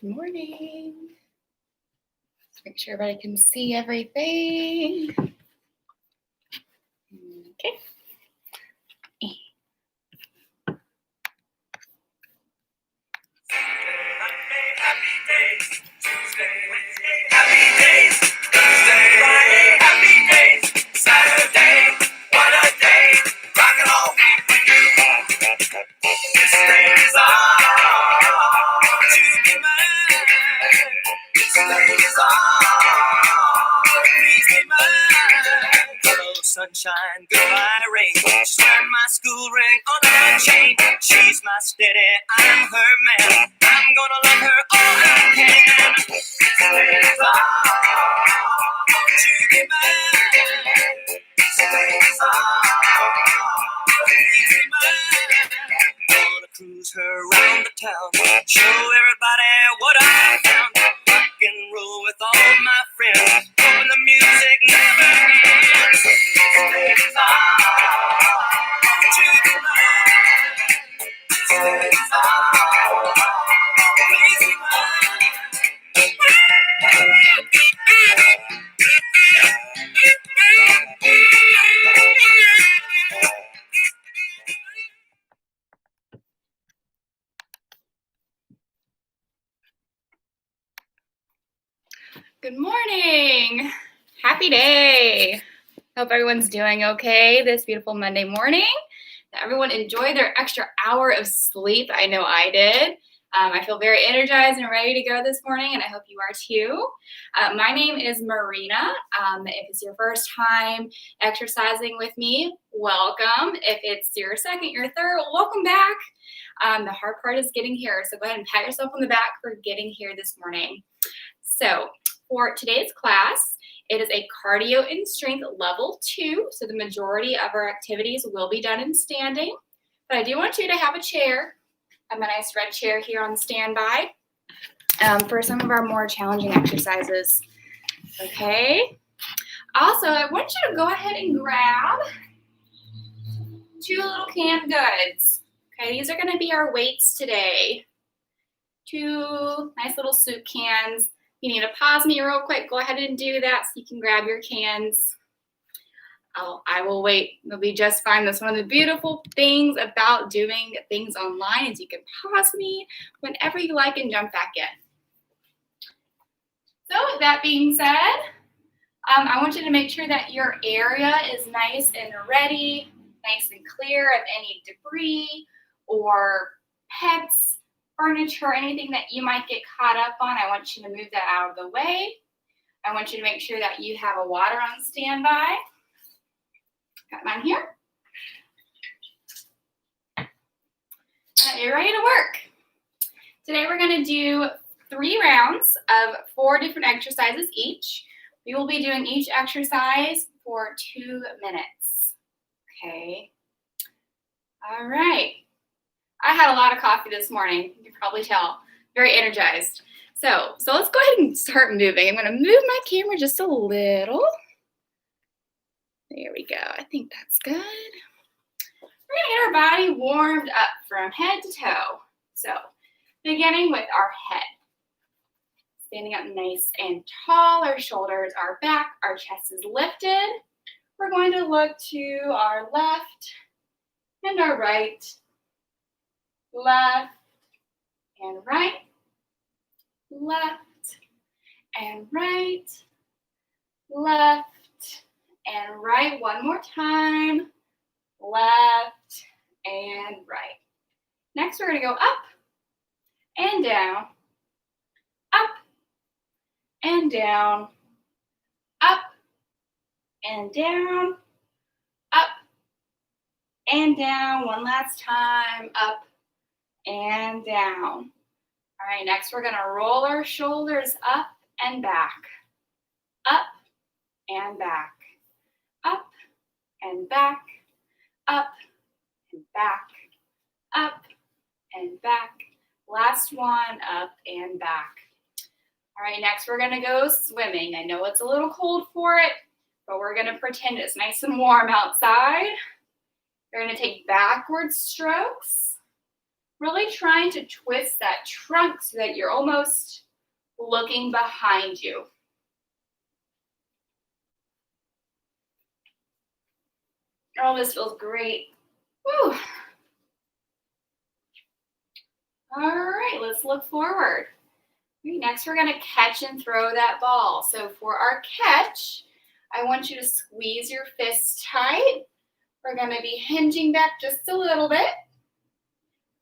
Morning. Let's make sure everybody can see everything. Okay. Happy days. Tuesday, Wednesday, happy days. Thursday, Friday, happy days. Saturday, what a day. Rock and roll. This day is ours to be mine. This day is ours. Please be mine. Hello, sunshine, goodbye, rain. She's wearing my school ring on her chain. She's my steady, I'm her man. I'm gonna love her all I can. This day is ours to be mine. This day is ours. Please be mine. Gonna cruise her around the town, show everybody what I found. Rock and roll with all my friends, hoping the music never ends. This day is ours to be mine. This day is ours. Please be Good morning. Happy day. Hope everyone's doing okay this beautiful Monday morning. That everyone enjoyed their extra hour of sleep. I know I did. I feel very energized and ready to go this morning, and I hope you are too. My name is Marina. If it's your first time exercising with me, welcome. If it's your second, your third, welcome back. The hard part is getting here, so go ahead and pat yourself on the back for getting here this morning. So for today's class, it is a cardio and strength level 2, so the majority of our activities will be done in standing. But I do want you to have a chair. I have a nice red chair here on standby for some of our more challenging exercises. Okay. Also, I want you to go ahead and grab 2 little canned goods. Okay, these are going to be our weights today. 2 nice little soup cans. You need to pause me real quick. Go ahead and do that so you can grab your cans. I will wait. It'll be just fine. That's one of the beautiful things about doing things online is you can pause me whenever you like and jump back in. So with that being said, I want you to make sure that your area is nice and ready, nice and clear of any debris or pets, furniture, anything that you might get caught up on. I want you to move that out of the way. I want you to make sure that you have a water on standby. Got mine here. You're ready to work. Today we're going to do 3 rounds of 4 different exercises each. We will be doing each exercise for 2 minutes. Okay. All right. I had a lot of coffee this morning. You can probably tell. Very energized. So let's go ahead and start moving. I'm going to move my camera just a little. There we go. I think that's good. We're going to get our body warmed up from head to toe. So, beginning with our head. Standing up nice and tall. Our shoulders are back. Our chest is lifted. We're going to look to our left and our right. Left and right. Left and right. Left and right. One more time. Left and right. Next, we're going to go up and down. Up and down. Up and down. Up and down. One last time. Up and down. All right, next we're going to roll our shoulders up and back. Up and back. Up and back. Up and back. Up and back. Last one, up and back. All right, next we're going to go swimming. I know it's a little cold for it, but we're going to pretend it's nice and warm outside. You're going to take backward strokes. Really trying to twist that trunk so that you're almost looking behind you. Oh, this feels great. Whew. All right, let's look forward. Next, we're going to catch and throw that ball. So for our catch, I want you to squeeze your fists tight. We're going to be hinging back just a little bit.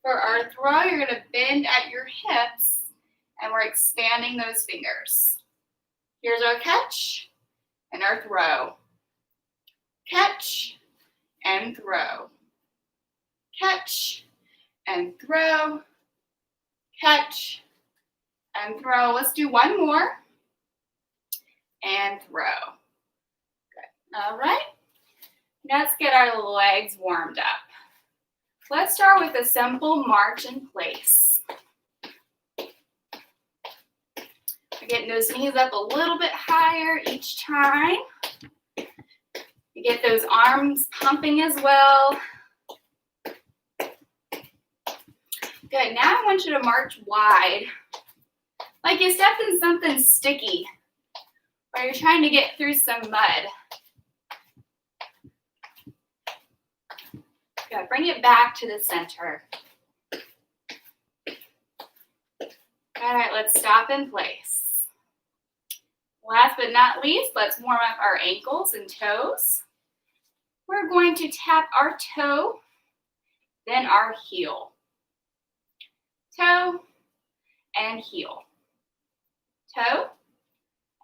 For our throw, you're going to bend at your hips, and we're expanding those fingers. Here's our catch and our throw. Catch and throw. Catch and throw. Catch and throw. Let's do one more. And throw. Good. All right. Let's get our legs warmed up. Let's start with a simple march in place. We're getting those knees up a little bit higher each time. You get those arms pumping as well. Good. Now I want you to march wide, like you stepped in something sticky, or you're trying to get through some mud. Good. Bring it back to the center. All right, let's stop in place. Last but not least, let's warm up our ankles and toes. We're going to tap our toe, then our heel. Toe and heel. Toe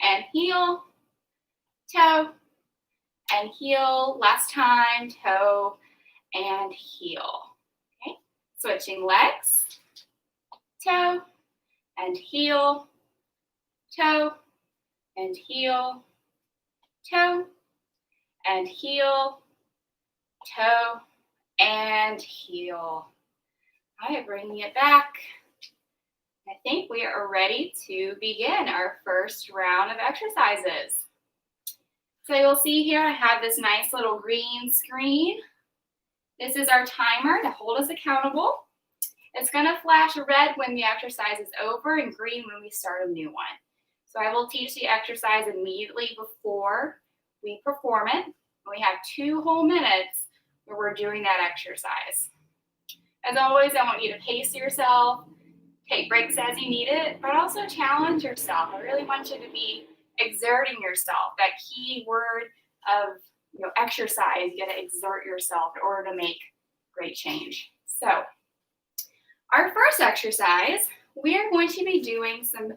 and heel. Toe and heel. Last time, toe and heel. Okay, switching legs. Toe and heel. Toe and heel. Toe and heel. Toe and heel. All right, bringing it back. I think we are ready to begin our first round of exercises. So you'll see here I have this nice little green screen. This is our timer to hold us accountable. It's going to flash red when the exercise is over and green when we start a new one. So I will teach the exercise immediately before we perform it. We have 2 whole minutes where we're doing that exercise. As always, I want you to pace yourself, take breaks as you need it, but also challenge yourself. I really want you to be exerting yourself. That key word of exercise, you got to exert yourself in order to make great change. So our first exercise, we are going to be doing some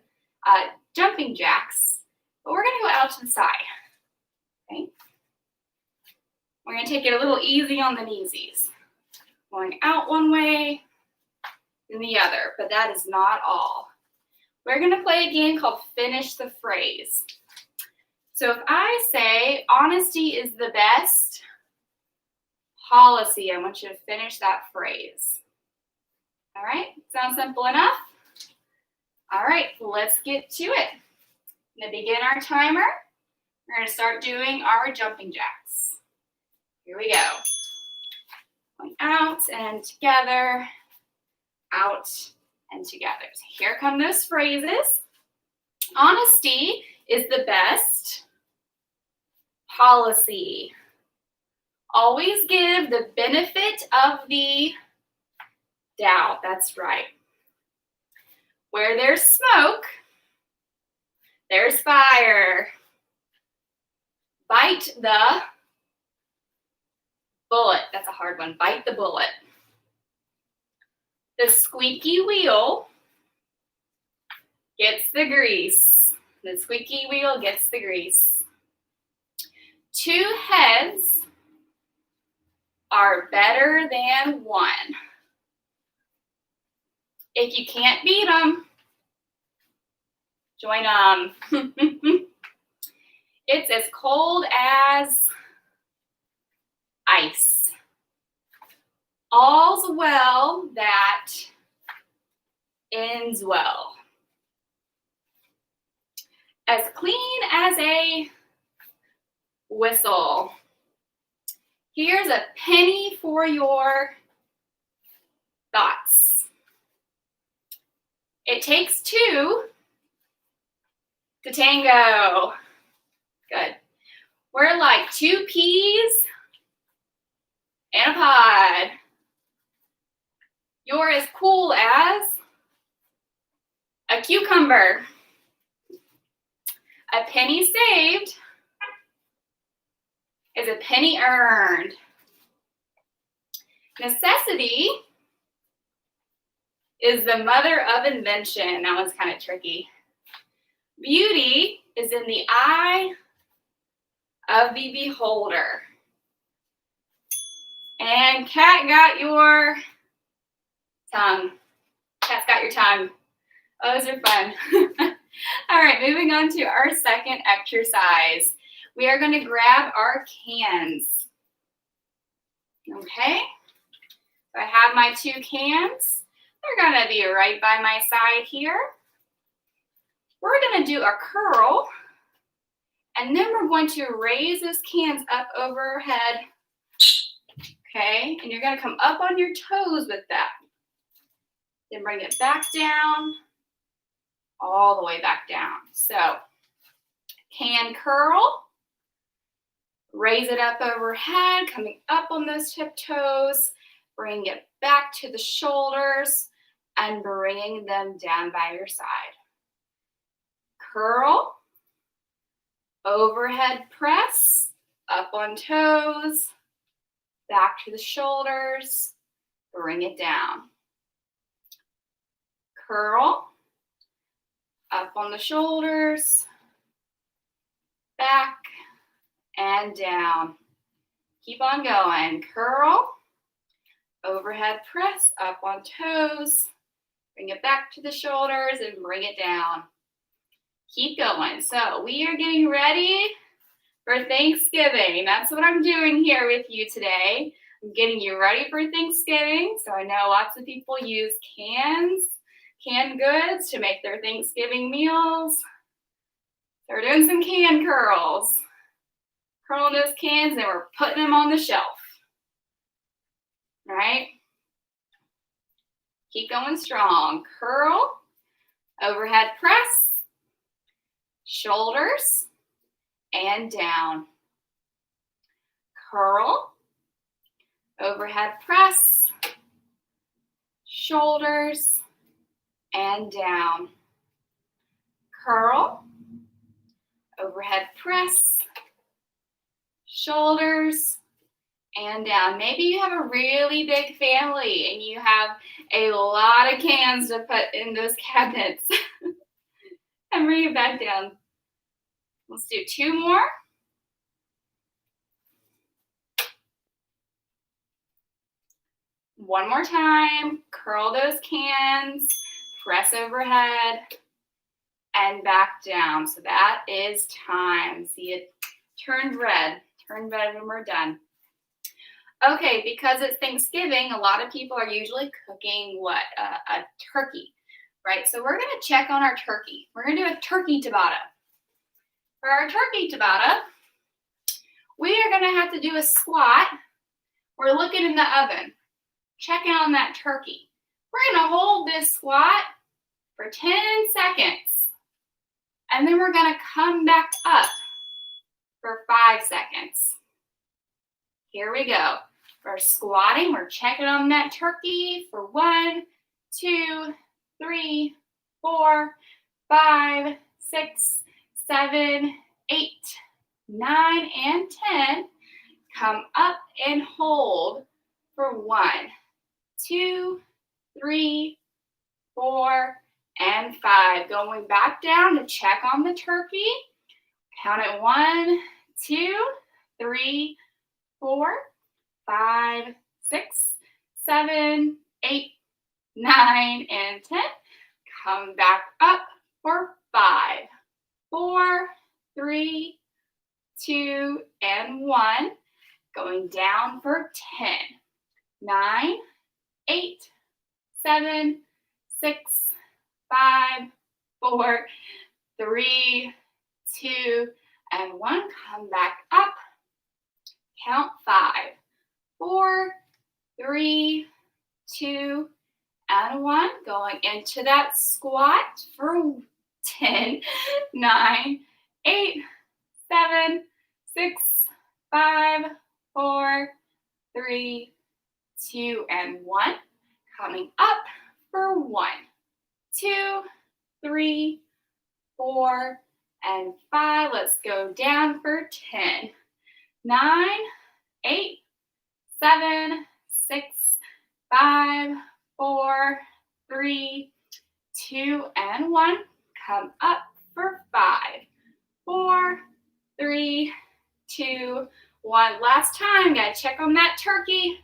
jumping jacks, but we're going to go out to the side. Okay? We're going to take it a little easy on the kneesies. Going out one way, then the other, but that is not all. We're going to play a game called Finish the Phrase. So if I say, honesty is the best policy, I want you to finish that phrase. All right, sounds simple enough? All right, let's get to it. I'm going to begin our timer. We're going to start doing our jumping jacks. Here we go. Going out and together, out and together. So here come those phrases. Honesty is the best policy. Always give the benefit of the doubt. That's right. Where there's smoke, there's fire. Bite the bullet. That's a hard one. Bite the bullet. The squeaky wheel gets the grease. The squeaky wheel gets the grease. 2 heads are better than 1. If you can't beat them, join them. It's as cold as ice. All's well that ends well. As clean as a whistle. Here's a penny for your thoughts. It takes two to tango. Good. We're like two peas in a pod. You're as cool as a cucumber. A penny saved is a penny earned. Necessity is the mother of invention. That one's kind of tricky. Beauty is in the eye of the beholder. And cat got your tongue. Cat's got your tongue. Oh, those are fun. All right, moving on to our second exercise. We are going to grab our cans. Okay, so I have my two cans. They're going to be right by my side here. We're going to do a curl, and then we're going to raise those cans up overhead. Okay, and you're going to come up on your toes with that. Then bring it back down, all the way back down. So, can curl, raise it up overhead, coming up on those tiptoes, bring it back to the shoulders, and bringing them down by your side. Curl, overhead press, up on toes, back to the shoulders, bring it down. Curl, up on the shoulders, back and down. Keep on going. Curl, overhead press, up on toes, bring it back to the shoulders and bring it down. Keep going. So we are getting ready for Thanksgiving. That's what I'm doing here with you today. I'm getting you ready for Thanksgiving. So I know lots of people use canned goods to make their Thanksgiving meals. So we're doing some can curls. Curling those cans and we're putting them on the shelf. All right? Keep going strong. Curl, overhead press, shoulders, and down. Curl, overhead press, shoulders, and down. Curl, overhead press, shoulders, and down. Maybe you have a really big family and you have a lot of cans to put in those cabinets. And bring it back down. Let's do two more. One more time. Curl those cans, press overhead, and back down. So that is time. See, it turned red. Turned red when we're done. Okay, because it's Thanksgiving, a lot of people are usually cooking what? A turkey, right? So we're going to check on our turkey. We're going to do a turkey tabata. For our turkey tabata, we are going to have to do a squat. We're looking in the oven, checking on that turkey. We're going to hold this squat for 10 seconds. And then we're going to come back up for 5 seconds. Here we go. We're squatting. We're checking on that turkey for 1, 2, 3, 4, 5, 6, 7, 8, 9, and 10. Come up and hold for 1, 2, 3, 4, and 5. Going back down to check on the turkey. Count it 1, 2, 3, 4, 5, 6, 7, 8, 9, and 10. Come back up for 5, 4, 3, 2, and 1. Going down for 10, 9, 8, 7, 6, 5, 4, 3, 2, and 1. Come back up. Count 5, 4, 3, 2, and 1. Going into that squat for 10, 9, 8, 7, 6, 5, 4, 3, 2, and 1. Coming up for 1, 2, 3, 4, and 5. Let's go down for 10, 9, 8, 7, 6, 5, 4, 3, 2, and 1. Come up for 5, 4, 3, 2, 1. Last time, gotta check on that turkey.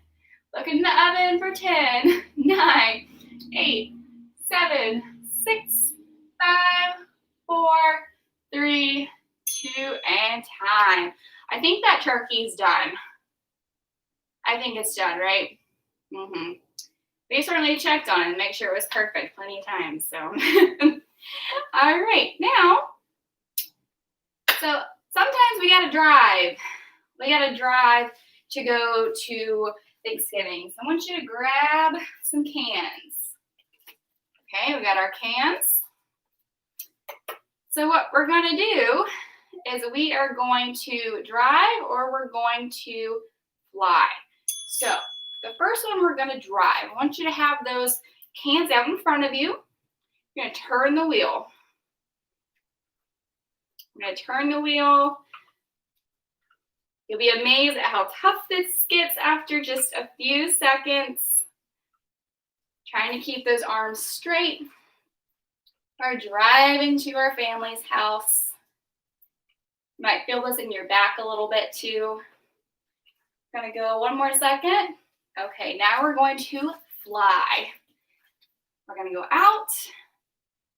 Look in the oven for 10, 9, 8, 7, 6, 5, 4, 3, 2, and time. I think that turkey's done. I think it's done, right? We certainly checked on it and make sure it was perfect plenty of times. So, all right, now, so sometimes we gotta drive. We gotta drive to go to Thanksgiving. So I want you to grab some cans. Okay, we got our cans. So what we're gonna do is we are going to drive or we're going to fly. So the first one we're gonna drive. I want you to have those cans out in front of you. You're gonna turn the wheel. I'm gonna turn the wheel. You'll be amazed at how tough this gets after just a few seconds. Trying to keep those arms straight. We're driving to our family's house. You might feel this in your back a little bit too. Gonna go one more second. Okay, now we're going to fly. We're gonna go out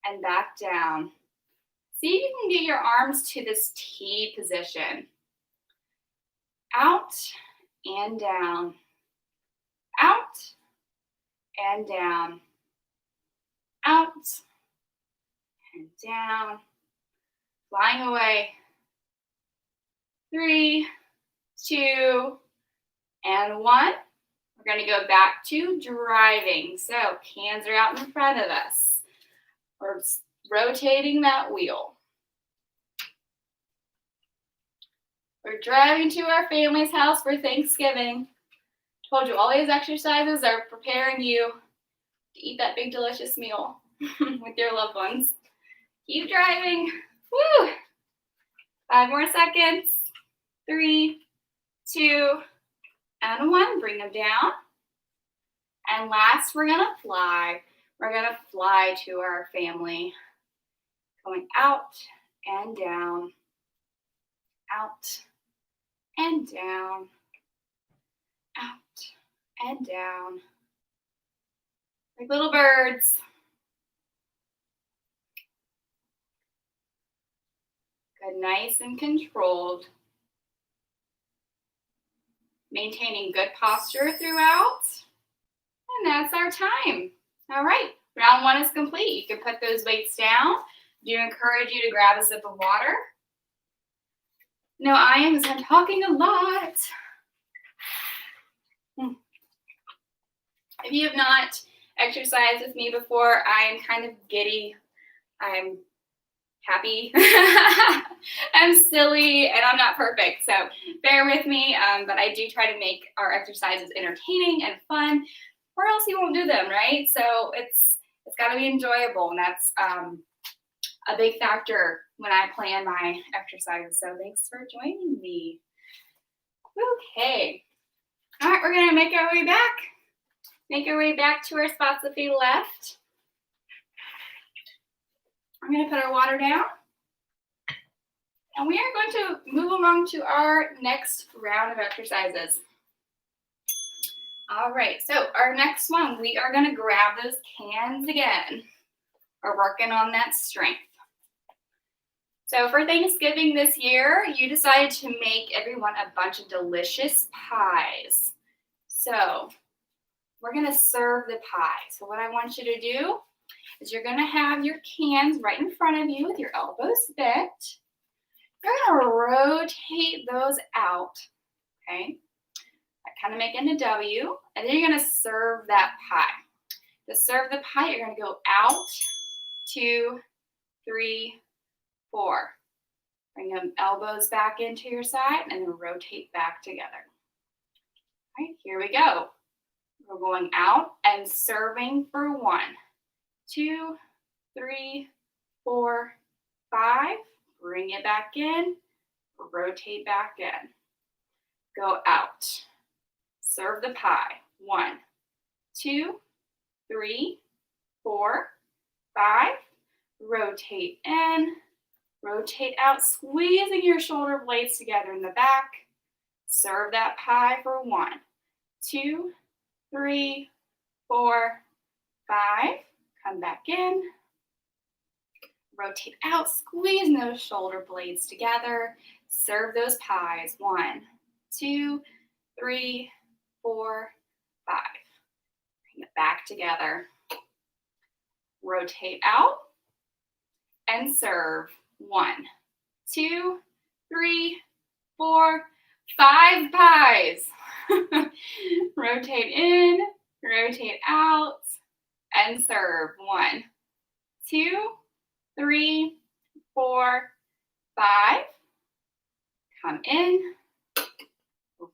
and back down. See if you can get your arms to this T position. Out and down. Out and down. Out and down. Flying away. 3, 2, and 1. We're going to go back to driving. So hands are out in front of us. We're rotating that wheel. We're driving to our family's house for Thanksgiving. Told you all these exercises are preparing you to eat that big delicious meal with your loved ones. Keep driving. Woo! 5 more seconds. 3, 2, and 1. Bring them down. And last, we're gonna fly. We're gonna fly to our family. Going out and down. Out and down. Out and down. Like little birds. Good, nice and controlled. Maintaining good posture throughout. And that's our time. All right, round 1 is complete. You can put those weights down. I do encourage you to grab a sip of water. No, I am, because I'm talking a lot. If you have not exercised with me before, I am kind of giddy. I'm happy. I'm silly, and I'm not perfect, so bear with me. But I do try to make our exercises entertaining and fun, or else you won't do them, right? So it's got to be enjoyable, and that's a big factor when I plan my exercises. So thanks for joining me. Okay. All right, we're gonna make our way back. Make our way back to our spots that we left. I'm gonna put our water down. And we are going to move along to our next round of exercises. All right, so our next one, we are gonna grab those cans again. We're working on that strength. So for Thanksgiving this year, you decided to make everyone a bunch of delicious pies. So we're gonna serve the pie. So what I want you to do is you're gonna have your cans right in front of you with your elbows bent. You're gonna rotate those out, okay? Kind of making a W, and then you're gonna serve that pie. To serve the pie, you're going to go out, 2, 3, 4. Bring them elbows back into your side and then rotate back together. All right, here we go. We're going out and serving for 1, 2, 3, 4, 5. Bring it back in, rotate back in. Go out. Serve the pie. 1, 2, 3, 4, 5. Rotate in, rotate out, squeezing your shoulder blades together in the back. Serve that pie for 1, 2, 3, 4, 5. Come back in. Rotate out, squeezing those shoulder blades together. Serve those pies. 1, 2, 3, 4, 5. Bring it back together. Rotate out and serve. 1, 2, 3, 4, 5 pies. Rotate in, rotate out, and serve. 1, 2, 3, 4, 5. Come in,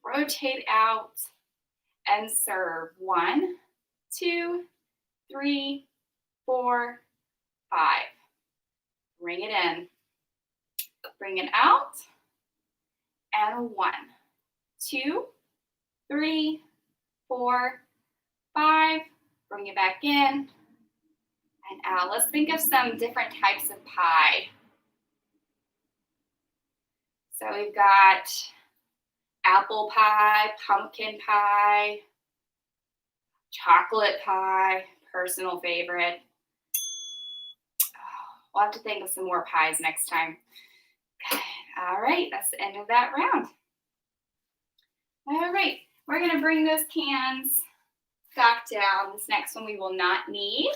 rotate out, and serve. 1, 2, 3, 4, 5. Bring it in. Bring it out. And 1, 2, 3, 4, 5. Bring it back in and out. Let's think of some different types of pie. So we've got apple pie, pumpkin pie, chocolate pie, personal favorite. We'll have to think of some more pies next time. Okay. All right, that's the end of that round. All right, we're gonna bring those cans back down. This next one we will not need.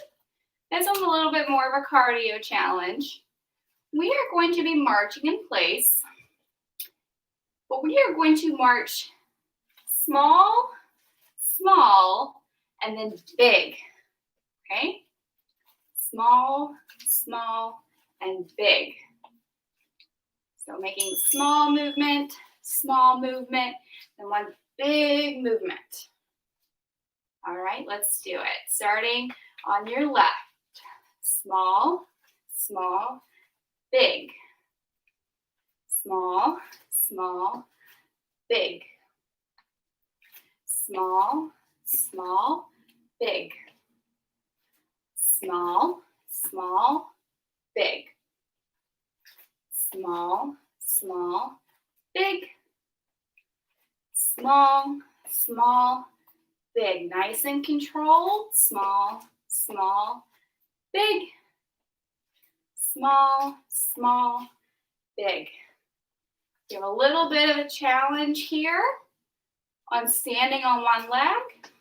This one's a little bit more of a cardio challenge. We are going to be marching in place, but we are going to march small, small, and then big, okay? Small, small, and big. So making small movement, and one big movement. All right, let's do it. Starting on your left. Small, small, big. Small, small, big. Small, small, big. Small, small, big. Small, small, big. Small, small, big. Nice and controlled. Small, small, big. Small, small, big. You have a little bit of a challenge here on standing on one leg.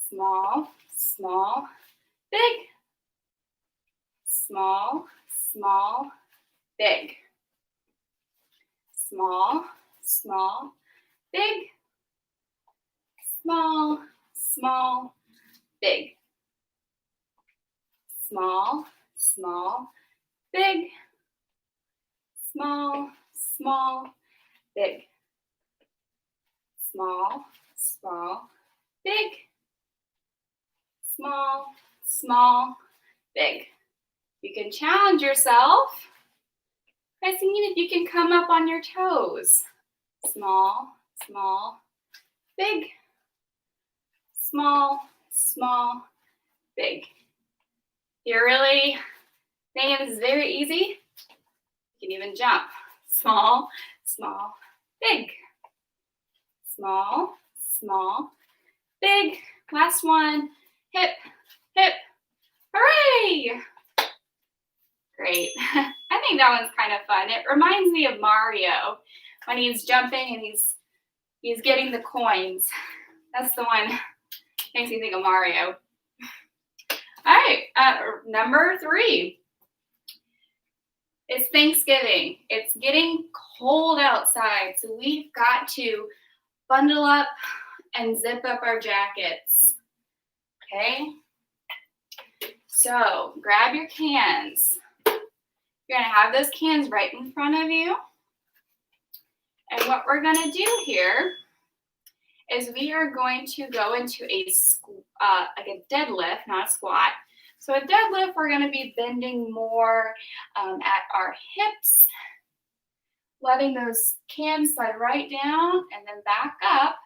Small, small, big. Small, small, big. Small, small, big. Small, small, big. Small, small, big. Small, small, big. Small, small, big. Small, small, big. You can challenge yourself by seeing if you can come up on your toes. Small, small, big. Small, small, big. You're really thinking this is very easy? You can even jump. Small, small, big. Small, small, big. Last one. Hip, hip. Hooray! Great. I think that one's kind of fun. It reminds me of Mario when he's jumping and he's getting the coins. That's the one makes me think of Mario. All right, number 3. It's Thanksgiving. It's getting cold outside, so we've got to bundle up and zip up our jackets. Okay? So grab your cans. You're gonna have those cans right in front of you. And what we're gonna do here is we are going to go into like a deadlift, not a squat. So a deadlift, we're gonna be bending more at our hips, letting those cans slide right down and then back up.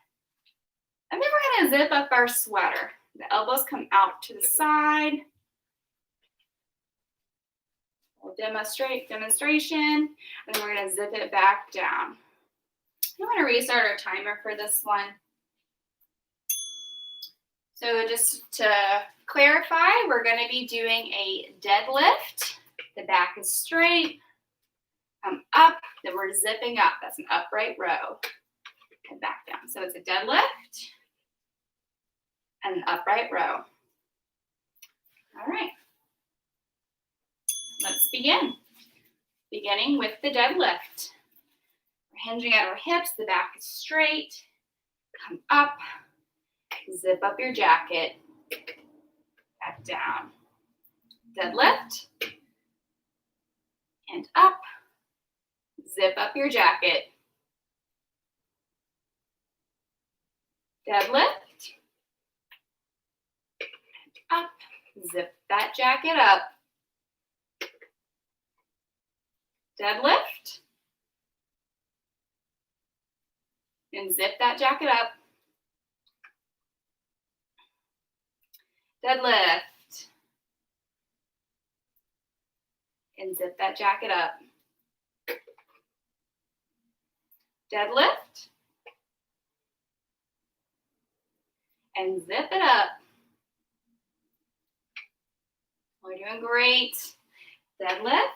And then we're gonna zip up our sweater. The elbows come out to the side. We'll demonstration, and then we're gonna zip it back down. I'm gonna restart our timer for this one. So just to clarify, we're gonna be doing a deadlift. The back is straight, come up, then we're zipping up. That's an upright row, and back down. So it's a deadlift and an upright row. All right, let's begin. Beginning with the deadlift. We're hinging at our hips, the back is straight, come up, zip up your jacket, back down. Deadlift, and up, zip up your jacket. Deadlift, and up, zip that jacket up. Deadlift, and zip that jacket up. Deadlift, and zip that jacket up. Deadlift, and zip it up. We're doing great. Deadlift.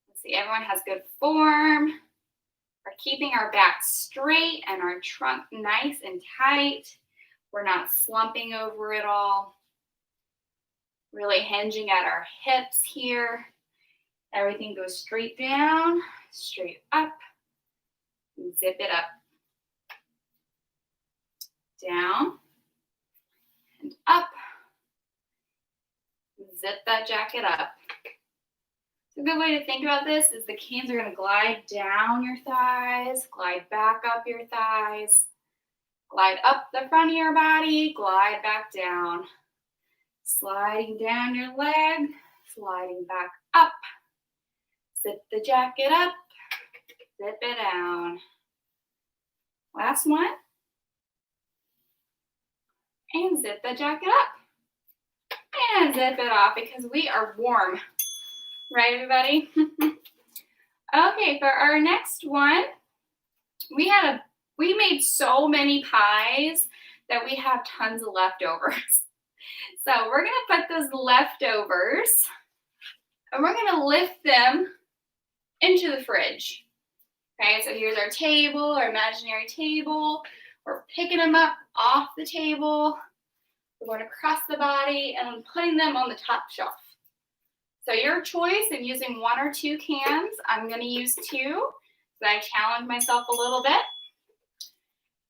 Let's see, everyone has good form. We're keeping our back straight and our trunk nice and tight. We're not slumping over it all. Really hinging at our hips here. Everything goes straight down, straight up, and zip it up. Down and up. Zip that jacket up. So a good way to think about this is the cans are going to glide down your thighs, glide back up your thighs, glide up the front of your body, glide back down. Sliding down your leg, sliding back up. Zip the jacket up, zip it down. Last one. And zip the jacket up. And zip it off because we are warm. Right, everybody? Okay, for our next one, we made so many pies that we have tons of leftovers. So we're gonna put those leftovers and we're gonna lift them into the fridge. Okay, so here's our table, our imaginary table. We're picking them up off the table. We're going across the body and putting them on the top shelf. So your choice in using one or two cans. I'm going to use two, so I challenge myself a little bit.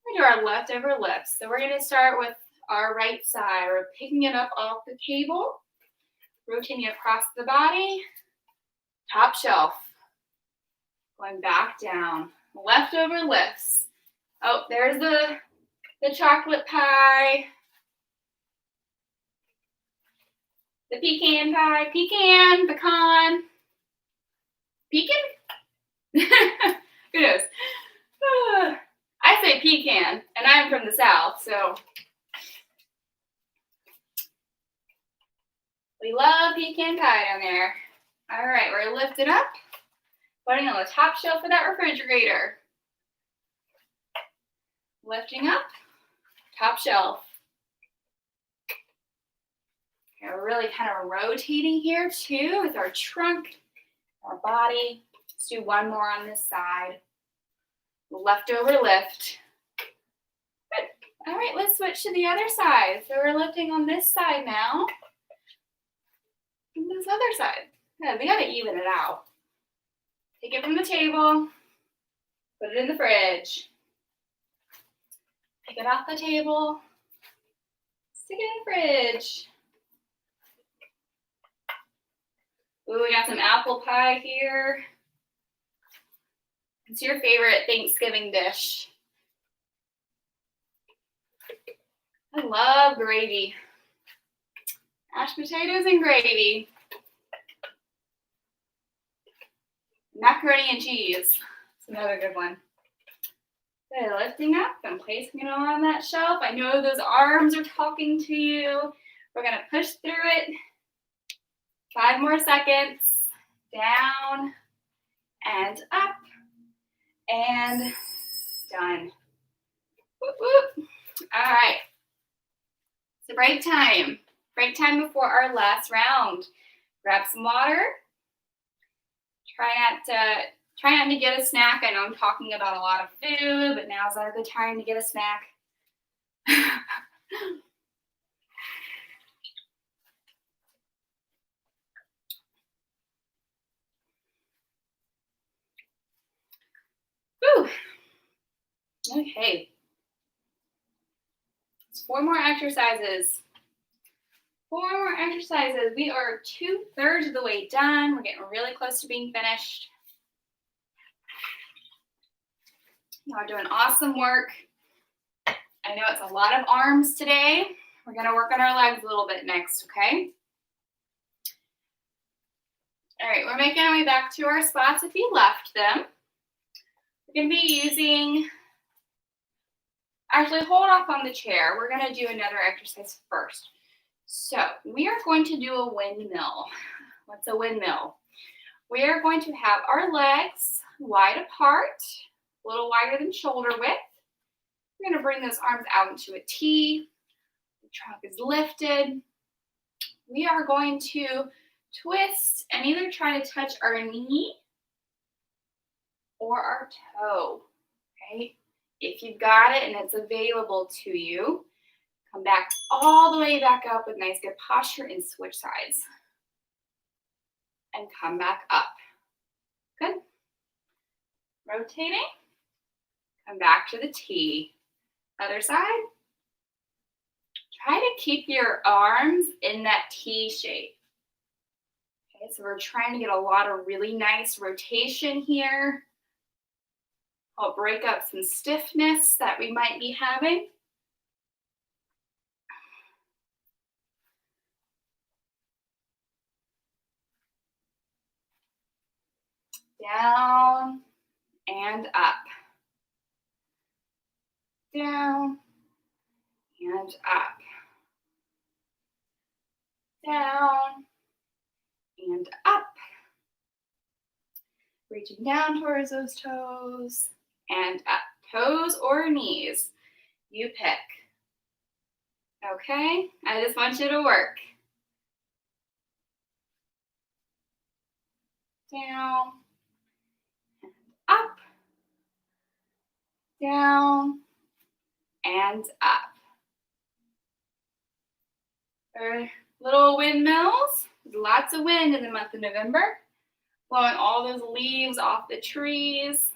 We do our leftover lifts. So we're going to start with our right side. We're picking it up off the table, rotating across the body, top shelf, going back down. Leftover lifts. Oh, there's the chocolate pie. The pecan pie, pecan, who knows? I say pecan, and I'm from the South, so we love pecan pie down there. All right, we're gonna lift it up, putting it on the top shelf of that refrigerator. Lifting up, top shelf. Okay, we're really kind of rotating here too with our trunk, our body. Let's do one more on this side. Leftover lift. Good. All right, let's switch to the other side. So we're lifting on this side now. And this other side. Good, we gotta even it out. Take it from the table, put it in the fridge. Pick it off the table. Stick it in the fridge. Ooh, we got some apple pie here. What's your favorite Thanksgiving dish? I love gravy. Mashed potatoes and gravy. Macaroni and cheese. That's another good one. Okay, lifting up and placing it on that shelf. I know those arms are talking to you. We're gonna push through it. 5 more seconds. Down and up and done. Whoop, whoop. All right. So break time. Break time before our last round. Grab some water. Try not to get a snack. I know I'm talking about a lot of food, but now's not a good time to get a snack. Whew. Okay. It's 4 more exercises. 4 more exercises. We are 2/3 of the way done. We're getting really close to being finished. You are doing awesome work. I know it's a lot of arms today. We're going to work on our legs a little bit next, okay? All right, we're making our way back to our spots if you left them. We're going to be using, actually hold off on the chair. We're going to do another exercise first. So we are going to do a windmill. What's a windmill? We are going to have our legs wide apart, a little wider than shoulder width. We're going to bring those arms out into a T. The trunk is lifted. We are going to twist and either try to touch our knee or our toe, okay? If you've got it and it's available to you, come back all the way back up with nice good posture and switch sides. And come back up. Good. Rotating. Come back to the T. Other side. Try to keep your arms in that T shape. Okay, so we're trying to get a lot of really nice rotation here. I'll break up some stiffness that we might be having. Down and up. Down and up. Down and up. Reaching down towards those toes and up. Toes or knees, you pick. Okay, I just want you to work. Down and up. Down and up. Our little windmills. Lots of wind in the month of November. Blowing all those leaves off the trees.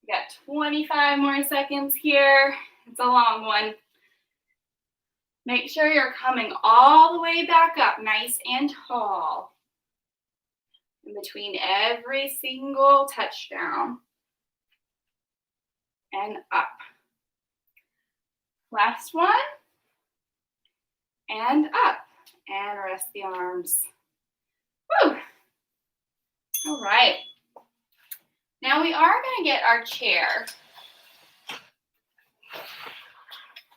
We got 25 more seconds here. It's a long one. Make sure you're coming all the way back up, nice and tall. In between every single touchdown. And up. Last one. And up. And rest the arms. Woo! All right. Now we are going to get our chair.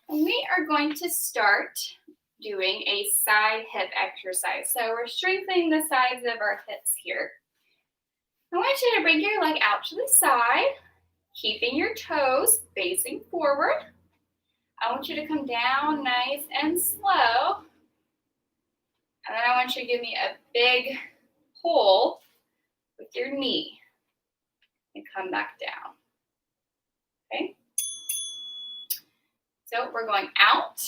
And we are going to start doing a side hip exercise. So we're strengthening the sides of our hips here. I want you to bring your leg out to the side, keeping your toes facing forward. I want you to come down nice and slow. And then I want you to give me a big pull with your knee and come back down. Okay? So we're going out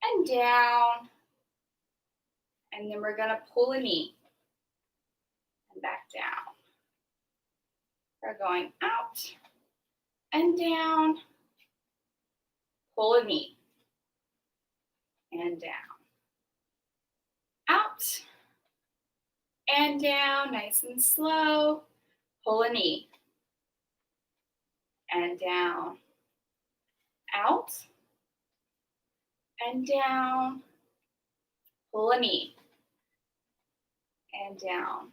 and down And then we're gonna pull a knee and back down. We're going out and down, pull a knee and down. Out and down, nice and slow, pull a knee and down. Out and down, pull a knee and down.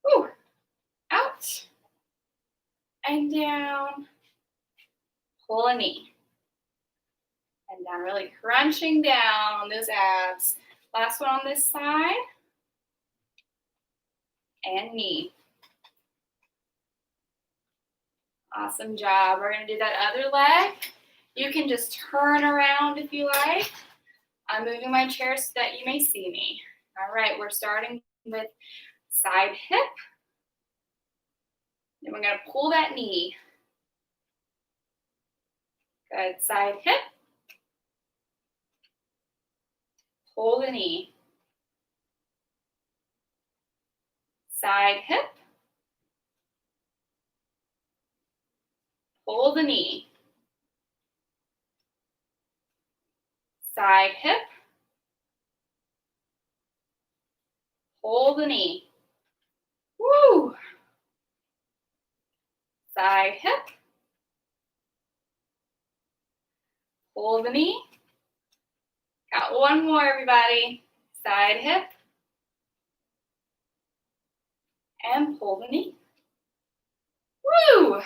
Woo. Out and down, pull a knee and down, really crunching down on those abs. Last one on this side, and knee. Awesome job. We're gonna do that other leg. You can just turn around if you like. I'm moving my chair so that you may see me. All right, we're starting with side hip. Then we're gonna pull that knee. Good, side hip. Pull the knee. Side hip. Pull the knee. Side hip. Pull the knee. Woo! Side hip. Pull the knee. Got one more, everybody. Side hip. And pull the knee. Woo!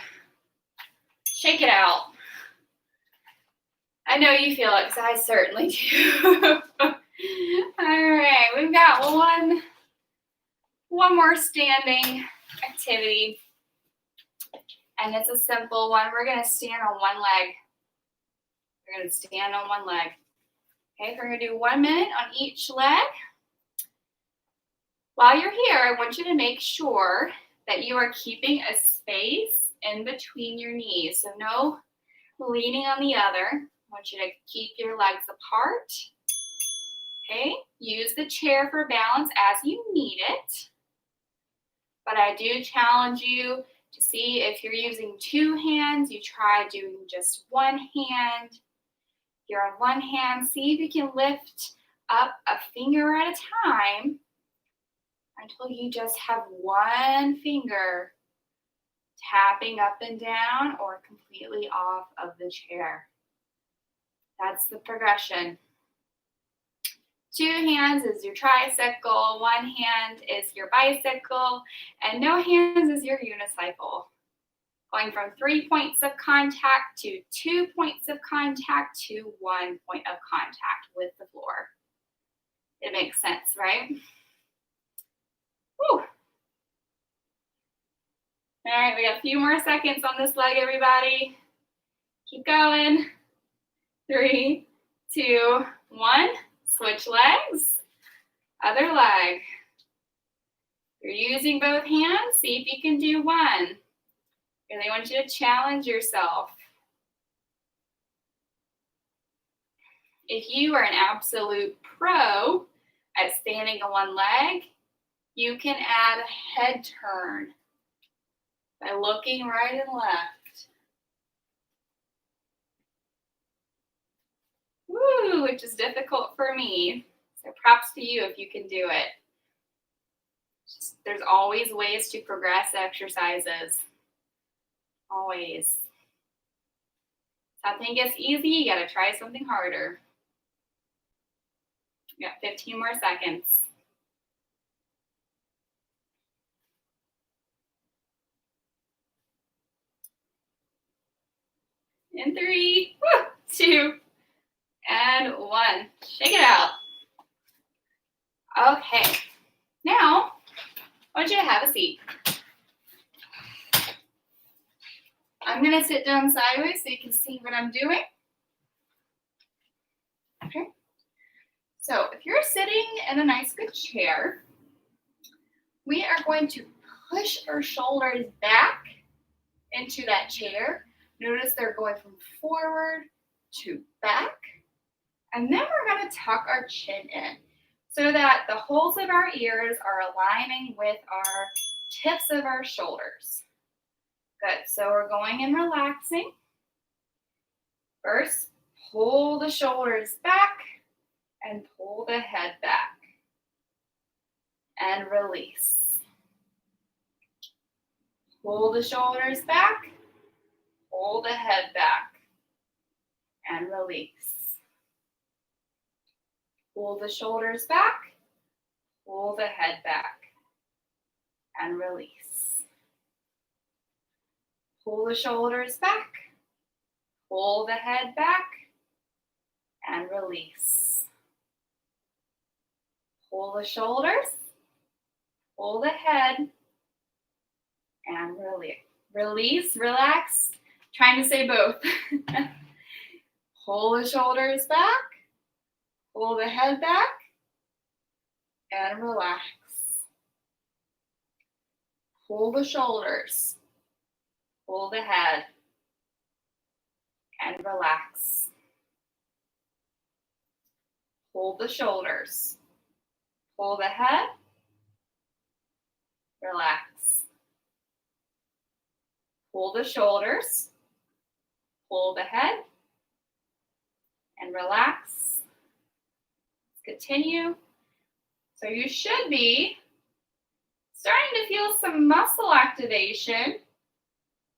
Shake it out. I know you feel it because I certainly do. All right, we've got one more standing activity. And it's a simple one. We're going to stand on one leg. We're going to stand on one leg. Okay, we're going to do 1 minute on each leg. While you're here, I want you to make sure that you are keeping a space in between your knees. So no leaning on the other. I want you to keep your legs apart. Okay, use the chair for balance as you need it. But I do challenge you to see if you're using 2 hands, you try doing just 1 hand. If you're on 1 hand, see if you can lift up a finger at a time until you just have 1 finger tapping up and down or completely off of the chair. That's the progression. 2 hands is your tricycle, 1 hand is your bicycle, and no hands is your unicycle. Going from 3 points of contact to 2 points of contact to 1 point of contact with the floor. It makes sense, right? Whew. All right, we got a few more seconds on this leg, everybody. Keep going. 3, 2, 1. Switch legs. Other leg. You're using both hands. See if you can do 1. Really want you to challenge yourself. If you are an absolute pro at standing on 1 leg, you can add a head turn by looking right and left. Woo, which is difficult for me. So props to you if you can do it. There's always ways to progress exercises. Always. Something gets easy, you gotta try something harder. We got 15 more seconds. In 3, 2, and 1. Shake it out. Okay. Now, I want you to have a seat. I'm going to sit down sideways so you can see what I'm doing. Okay. So if you're sitting in a nice good chair, we are going to push our shoulders back into that chair. Notice they're going from forward to back. And then we're going to tuck our chin in. so that the holes of our ears are aligning with our tips of our shoulders. Good, so we're going and relaxing. First, pull the shoulders back and pull the head back. And release. Pull the shoulders back, pull the head back, and release. Pull the shoulders back, pull the head back, and release. Pull the shoulders back, pull the head back, and release. Pull the shoulders, pull the head, and release. Release, relax. Trying to say both. Pull the shoulders back, pull the head back, and relax. Pull the shoulders, pull the head, and relax. Pull the shoulders, pull the head, relax. Pull the shoulders, pull the head, and relax. Let's continue. So you should be starting to feel some muscle activation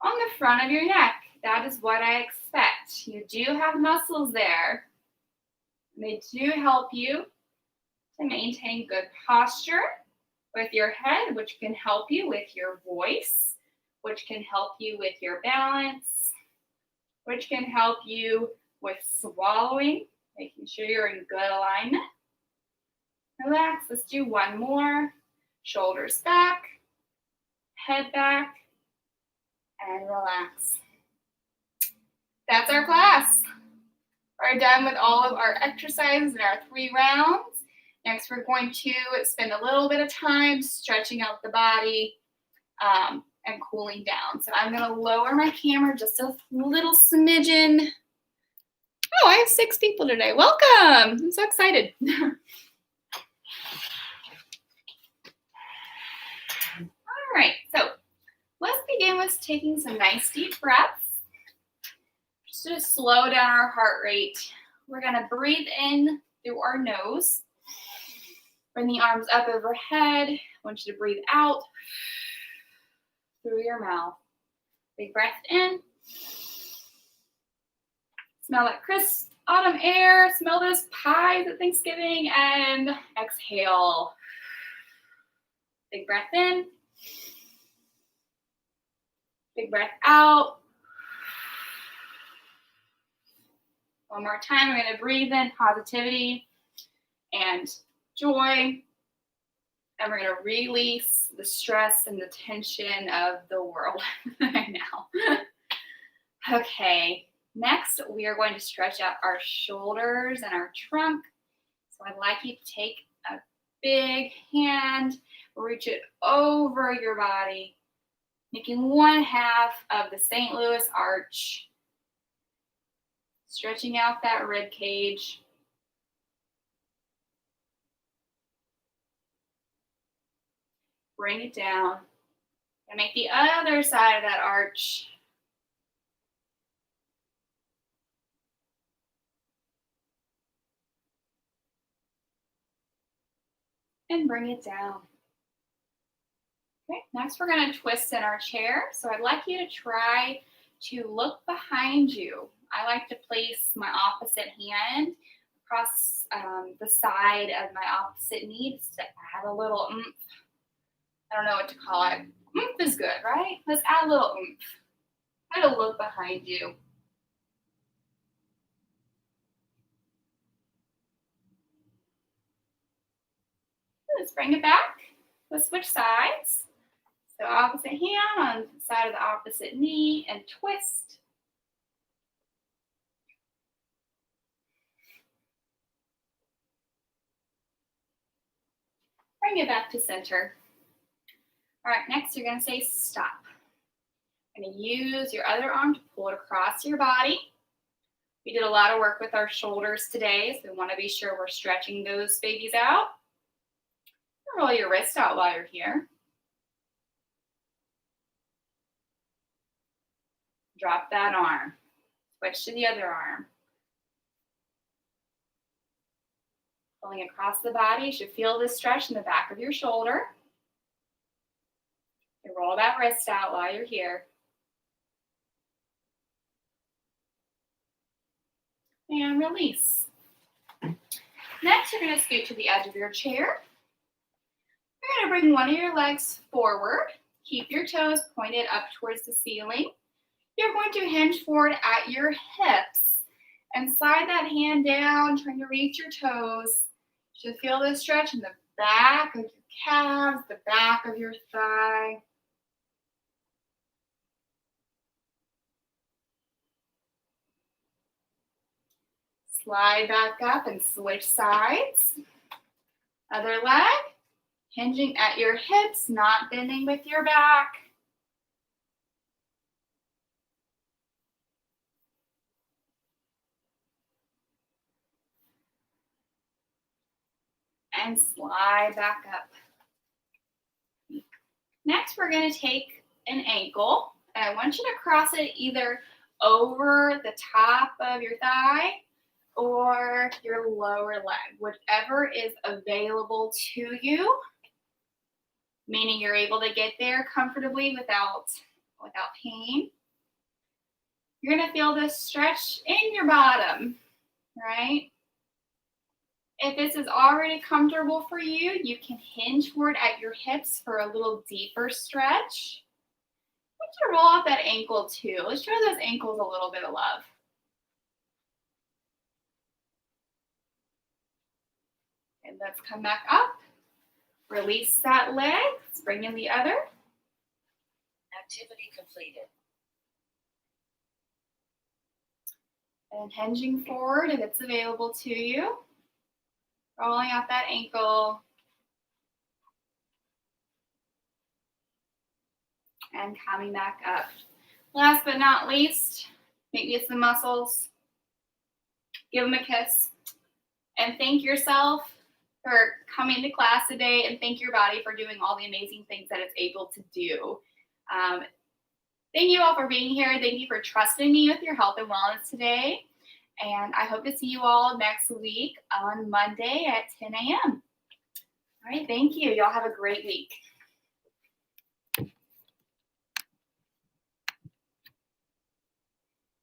on the front of your neck. That is what I expect. You do have muscles there. They do help you to maintain good posture with your head, which can help you with your voice, which can help you with your balance, which can help you with swallowing, making sure you're in good alignment. Relax. Let's do one more. Shoulders back, head back, and relax. That's our class. We're done with all of our exercises in our 3 rounds. Next, we're going to spend a little bit of time stretching out the body and cooling down. So I'm going to lower my camera just a little smidgen. Oh, I have 6 people today. Welcome. I'm so excited. All right, so let's begin with taking some nice deep breaths. Just to slow down our heart rate. We're going to breathe in through our nose. Bring the arms up overhead. I want you to breathe out through your mouth. Big breath in. Smell that crisp autumn air. Smell those pies at Thanksgiving. And exhale. Big breath in. Big breath out. One more time. We're going to breathe in positivity and joy. And we're going to release the stress and the tension of the world right now. Okay. Next, we are going to stretch out our shoulders and our trunk. So I'd like you to take a big hand, reach it over your body, making 1/2 of the St. Louis arch. Stretching out that rib cage. Bring it down. And make the other side of that arch. And bring it down. Okay, next we're going to twist in our chair. So I'd like you to try to look behind you. I like to place my opposite hand across the side of my opposite knee just to add a little oomph. I don't know what to call it. Oomph is good, right? Let's add a little oomph. Try to look behind you. Let's bring it back. Let's switch sides. So opposite hand on the side of the opposite knee and twist. Bring it back to center. All right, next you're going to say stop. You're going to use your other arm to pull it across your body. We did a lot of work with our shoulders today, so we want to be sure we're stretching those babies out. Roll your wrist out while you're here. Drop that arm. Switch to the other arm. Pulling across the body, you should feel this stretch in the back of your shoulder. You roll that wrist out while you're here. And release. Next, you're going to scoot to the edge of your chair. You're going to bring one of your legs forward. Keep your toes pointed up towards the ceiling. You're going to hinge forward at your hips and slide that hand down, trying to reach your toes. You should feel this stretch in the back of your calves, the back of your thigh. Slide back up and switch sides. Other leg, hinging at your hips, not bending with your back. And slide back up. Next, we're going to take an ankle, and I want you to cross it either over the top of your thigh or your lower leg, whichever is available to you, meaning you're able to get there comfortably without pain. You're going to feel this stretch in your bottom, right? If this is already comfortable for you, you can hinge forward at your hips for a little deeper stretch. I want you to roll out that ankle too. Let's show those ankles a little bit of love. And let's come back up. Release that leg. Let's bring in the other. Activity completed. And hinging forward if it's available to you. Rolling out that ankle. And coming back up. Last but not least, meet with the muscles. Give them a kiss. And thank yourself for coming to class today, and thank your body for doing all the amazing things that it's able to do. Thank you all for being here. Thank you for trusting me with your health and wellness today. And I hope to see you all next week on Monday at 10 a.m. All right, thank you. Y'all have a great week.